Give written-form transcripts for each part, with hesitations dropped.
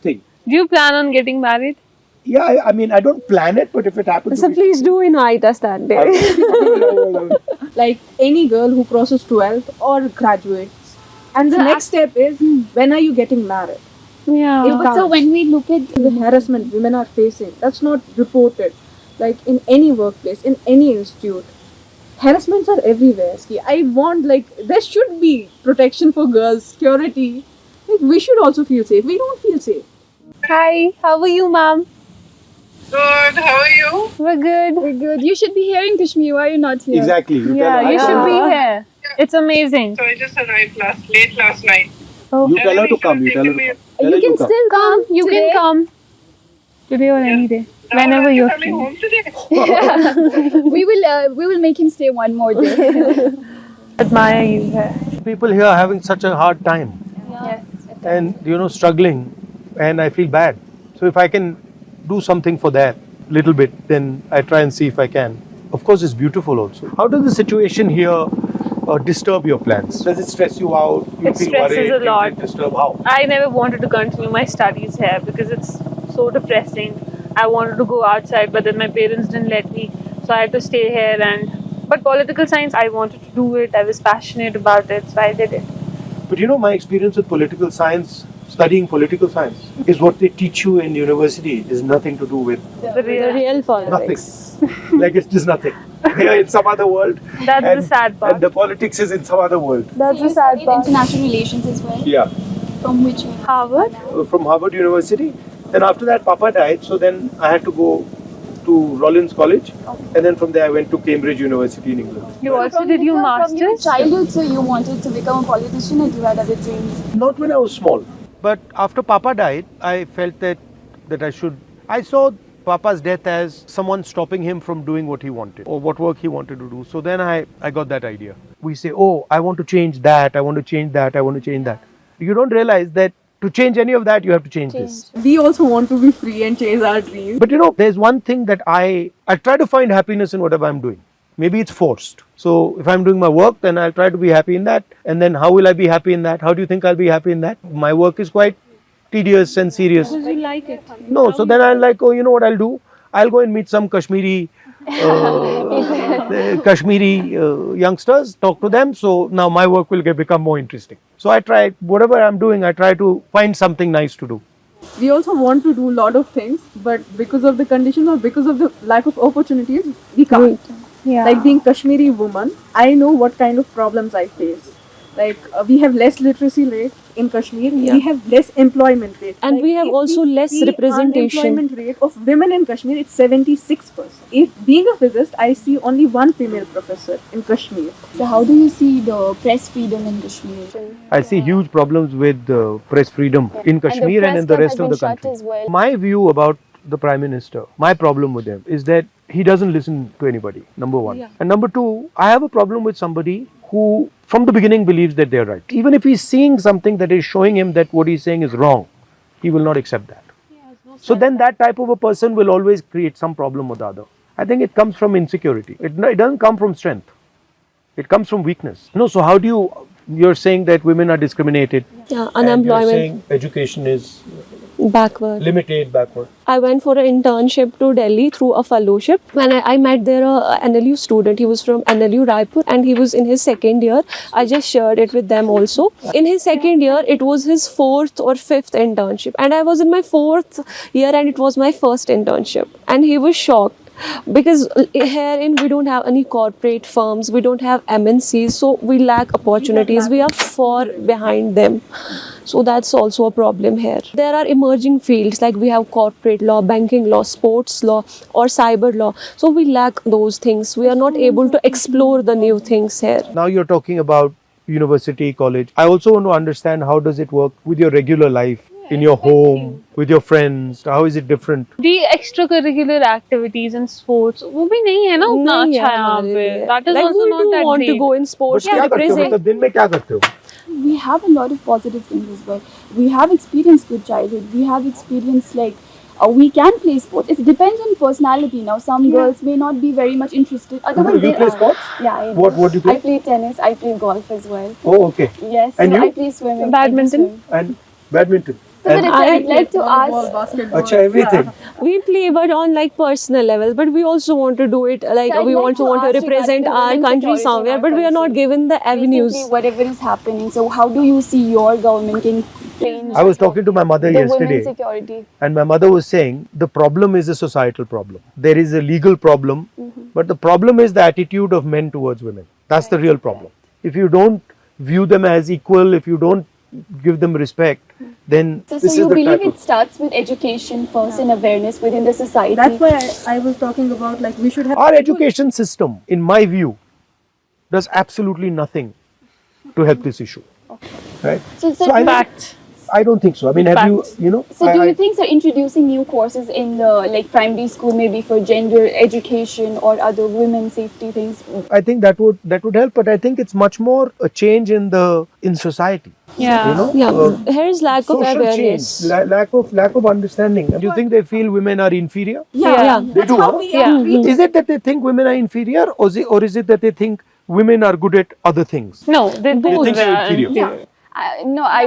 thing. Do you plan on getting married? Yeah, I mean, I don't plan it, but if it happens, So please do invite us that day. Like any girl who crosses 12th or graduates. And the next step is, when are you getting married? Yeah. It But so counts. when we look at The harassment women are facing, that's not reported. Like in any workplace, in any institute, harassments are everywhere. Ski. I want, like, there should be protection for girls, security. Like, we should also feel safe. We don't feel safe. Hi, how are you, ma'am? Good, how are you? We're good. we're good. You should be here in Kashmir. Why are you not here? exactly. You Yeah, tell her, you I should told be her. here. It's amazing. So I just arrived late last night. Oh, You tell her to come. You tell her to come. Tell her You can come. still come. you today. can come today or any day, whenever you're coming free. home today. We will make him stay one more day. Admire you here. People here are having such a hard time Yes. and struggling, and I feel bad. So if I can do something for that little bit, then I try and see if I can. Of course, it's beautiful also. How does the situation here disturb your plans? Does it stress you out? You It stresses a lot. Does it disturb how? I never wanted to continue my studies here because it's so depressing. I wanted to go outside, but then my parents didn't let me, so I had to stay here. But political science, I wanted to do it. I was passionate about it, so I did it. But my experience with political science, studying political science, is what they teach you in university is nothing to do with The The real politics. nothing. Like it's just nothing. They are in some other world. That's the sad part. And the politics is in some other world. That's the sad part. International relations as well. Yeah. From which Harvard? From Harvard University. Then after that, Papa died, so then I had to go to Rollins College, and then from there I went to Cambridge University in England. You also did your From your masters? childhood, so you wanted to become a politician, or you had other dreams? Not when I was small, but after Papa died, I felt that I should. I saw Papa's death as someone stopping him from doing what he wanted or what work he wanted to do. So then I got that idea. We say, oh, I want to change that, I want to change that, I want to change that. You don't realize that to change any of that, you have to change this. We also want to be free and chase our dreams. But there's one thing that I try to find happiness in whatever I'm doing. Maybe it's forced. So if I'm doing my work, then I'll try to be happy in that. And then how will I be happy in that? How do you think I'll be happy in that? My work is quite tedious and serious. Because you like it. No, so then I'm like, oh, you know what I'll do? I'll go and meet some Kashmiri youngsters, talk to them. So now my work will become more interesting. So I try, whatever I'm doing, I try to find something nice to do. We also want to do a lot of things, but because of the conditions or because of the lack of opportunities, we can't. Yeah. Like being Kashmiri woman, I know what kind of problems I face. Like we have less literacy rate in Kashmir. We have less employment rate. And we have if also we less see representation. Unemployment rate of women in Kashmir, it's 76%. If being a physicist, I see only one female professor in Kashmir. So how do you see the press freedom in Kashmir? I see huge problems with press freedom in Kashmir and in the rest of the country. My view about the Prime Minister, my problem with him is that he doesn't listen to anybody, number one. And number two, I have a problem with somebody who from the beginning believes that they're right. Even if he's seeing something that is showing him that what he's saying is wrong, he will not accept that. So then that type of a person will always create some problem with the other. I think it comes from insecurity. It doesn't come from strength. It comes from weakness. No, so how do you're saying that women are discriminated. Yeah, and unemployment, you're saying education is backward. limited, backward. I went for an internship to Delhi through a fellowship. When I met there a NLU student, he was from NLU Raipur and he was in his second year. I just shared it with them also. In his second year, it was his 4th or 5th internship. And I was in my 4th year and it was my first internship. And he was shocked. Because herein we don't have any corporate firms, we don't have MNCs, so we lack opportunities, we are far behind them. So that's also a problem here. There are emerging fields like we have corporate law, banking law, sports law or cyber law. So we lack those things. We are not able to explore the new things here. Now you're talking about university, college. I also want to understand how does it work with your regular life, in your home, with your friends. How is it different? The extracurricular activities and sports, वो भी नहीं है ना उतना नहीं है अच्छा यहाँ हमारे पे. लिए. That is Like also we not do that want to great. go in sports to क्या करते हो represent. मतलब दिन में क्या करते हो? We have a lot of positive things as well. We have experienced good childhood. We have experienced we can play sports. It depends on personality. Now, some girls may not be very much interested. Otherwise, You play sports? Yeah, I do. What do you play? I play tennis. I play golf as well. Oh, okay. Yes. And so you? I play swimming. Badminton? I do swim. And badminton. And I'd like to Volleyball, ask. basketball. Acha, everything. We play, but on like personal levels. But we also want to do it like So I'd we like want to to ask represent regarding our women's country security in somewhere. our But we are not country. given the avenues. Basically, whatever is happening. So how do you see your government can change I was talking to my mother the yesterday, women's security? and my mother was saying the problem is a societal problem. There is a legal problem, but the problem is the attitude of men towards women. That's the real problem. If you don't view them as equal, if you don't give them respect, then So this you is the believe type it starts with education first and awareness within the society? That's why I was talking about like we should have. Our education system, in my view, does absolutely nothing to help this issue. Right? So, Fact. I don't think so. I mean, have you know? So do I- you think so introducing new courses in the like primary school maybe for gender education or other women safety things? I think that would help, but I think it's much more a change in society. Yeah. You know, Yeah, here is lack of social awareness. change, lack of understanding. Do you think they feel women are inferior? Yeah. They do. Huh? Yeah. Is it that they think women are inferior, or is it that they think women are good at other things? No, they You both think they're are inferior? No, I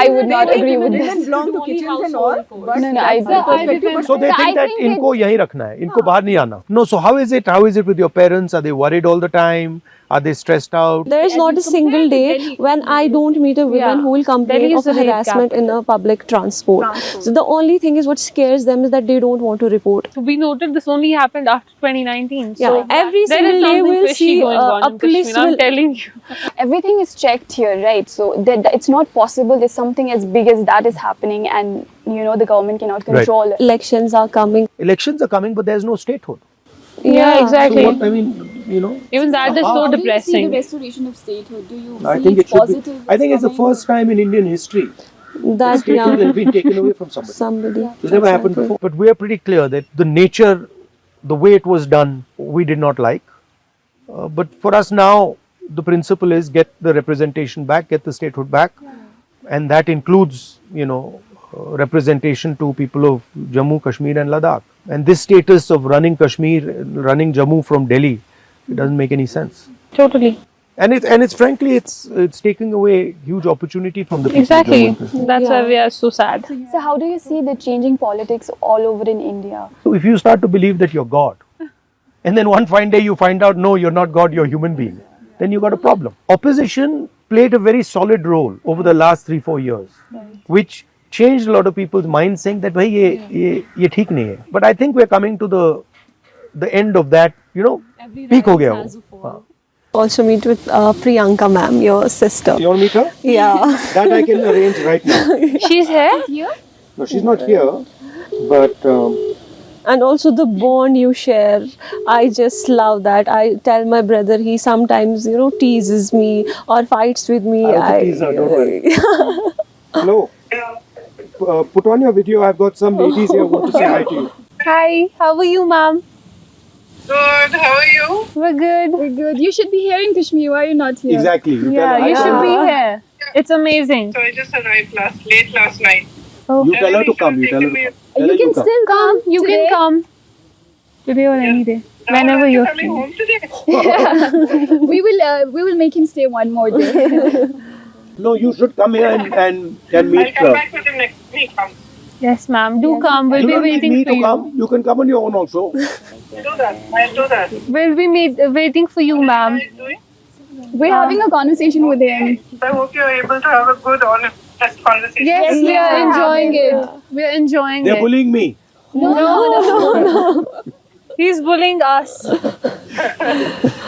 would not agree with They this. belong to kitchens and all. But No, I that's the perspective. But So they So I think that think इनको यहीं रखना है, इनको बाहर नहीं आना. No, so how is it? How is it with your parents? Are they worried all the time? Are they stressed out? There is not a single day when I don't meet a woman Yeah. who will complain Delhi is of the rape harassment in a public transport. So the only thing is what scares them is that they don't want to report. So we noted this only happened after 2019. Yeah, So every there single is day something we'll fishy see going on a in police Kashmir. I'm will. telling you. Everything is checked here, right? So that it's not possible there's something as big as that is happening and you know the government cannot control it. Elections are coming. Elections are coming, but there's no statehood. Yeah, So exactly. what I mean, you know. Even that is so How do you see the depressing. restoration of statehood? Do you I see think it it's should be. positive? I think it's the first time in Indian history That statehood has yeah, been taken away from somebody. somebody. It's never happened before. But we are pretty clear that the nature, the way it was done, we did not like. But for us now, the principle is get the representation back, get the statehood back, and that includes, you know, representation to people of Jammu, Kashmir, and Ladakh. And this status of running Kashmir, running Jammu from Delhi, it doesn't make any sense. Totally. And it's frankly, it's taking away huge opportunity from the people. of Exactly. Jammu and Kashmir. That's why Yeah. we are so sad. So how do you see the changing politics all over in India? So if you start to believe that you're God, and then one fine day you find out, no, you're not God, you're a human being, then you got a problem. Opposition played a very solid role over the last 3-4 years, which changed a lot of people's minds, saying that, bhai, ye theek nahi hai. But I think we're coming to the end of that, you know, peak ho gaya wo. हाँ. Also meet with Priyanka ma'am, your sister. You want to meet her? Yeah. That I can arrange right now. She's here? No, she's not here. But And also the bond you share, I just love that. I tell my brother, he sometimes, you know, teases me or fights with me. I also tease her, don't worry. Hello. Put on your video. I've got some ladies here who want to say hi to you. Hi, how are you, ma'am? Good. How are you? We're good. We're good. You should be here in Kashmir. Why are you not here? Exactly. You Yeah, tell her you hi to should her. be here. It's amazing. So I just arrived late last night. You tell her to come. You tell her to come. Tell her You can come. still come. You today. can come today or any day, whenever you're coming free. home today. We will make him stay one more day. No, you should come here and I'll meet come her. back with him next week. Yes, ma'am. Do come. We'll You be don't need waiting me for to you. come. You can come on your own also. Do that. I'll do that. We'll be waiting for you, ma'am. What are you doing? We're having a conversation with him. I hope you're able to have a good, honest conversation. Yes, we are enjoying it. We are enjoying They're it. bullying me. No. He's bullying us.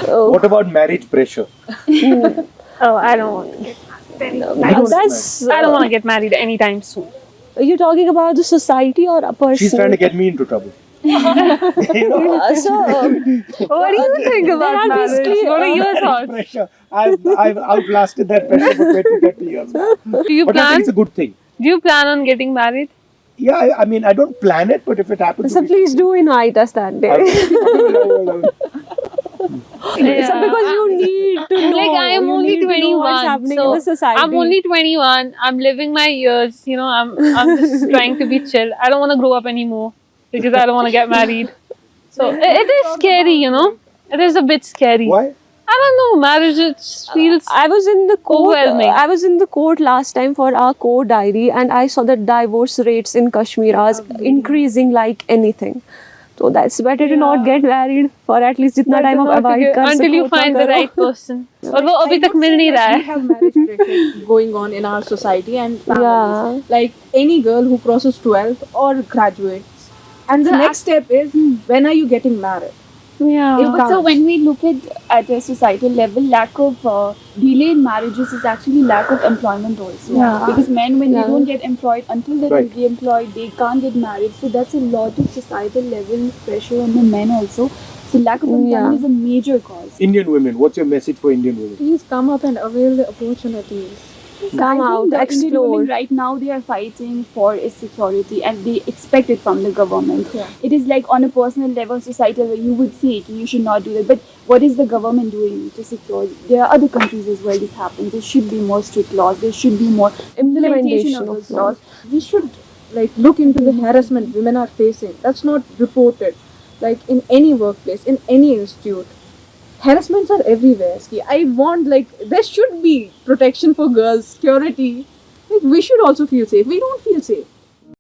What about marriage pressure? Oh, I don't want to get That's. I don't want to get married anytime soon. Are you talking about the society or a person? She's trying to get me into trouble. You know? So, What do you think about are marriage? basically, What are your Marriage thoughts? pressure. I've outlasted that pressure for 20-30 years now. Do you But I plan? think it's a good thing. Do you plan on getting married? Yeah, I mean, I don't plan it, but if it happens, so please do invite us that day. So because you need to know. Like I am you only need to know what's 21, happening so in the society. I'm only 21. I'm living my years. You know, I'm just trying to be chill. I don't want to grow up anymore because I don't want to get married. So it is scary, you know. It is a bit scary. Why? I don't know. Marriage it feels. I was in the court. Overwhelming. I was in the court last time for our court diary, and I saw the divorce rates in Kashmir are increasing like anything. So that's better to not get married for at least जितना time आप avoid कर सको until you उतना find the करो. right person. और वो अभी तक मिल नहीं रहा We है. have marriage pressure going on in our society and families. Yeah. Like any girl who crosses 12 or graduates, and the next step is when are you getting married? Yeah. Yeah, but so when we look at a societal level, lack of delay in marriages is actually lack of employment also. Yeah. Because men, when Yeah. they don't get employed until they're Right. re-employed, they can't get married. So that's a lot of societal level pressure on the men also. So lack of employment Yeah. is a major cause. Indian women, what's your message for Indian women? Please come up and avail the opportunities. Come I think out, the Indian explore. women right now they are fighting for is security and they expect it from the government. Yeah. It is like on a personal level, societal level, you would say "Okay, you should not do that. But what is the government doing to secure? There are other countries as well. This happens. There should be more strict laws. There should be more implementation of those laws. We should like look into the harassment women are facing. That's not reported. Like in any workplace, in any institute. Harassments are everywhere. Ski. I want like there should be protection for girls, security. Like we should also feel safe. We don't feel safe.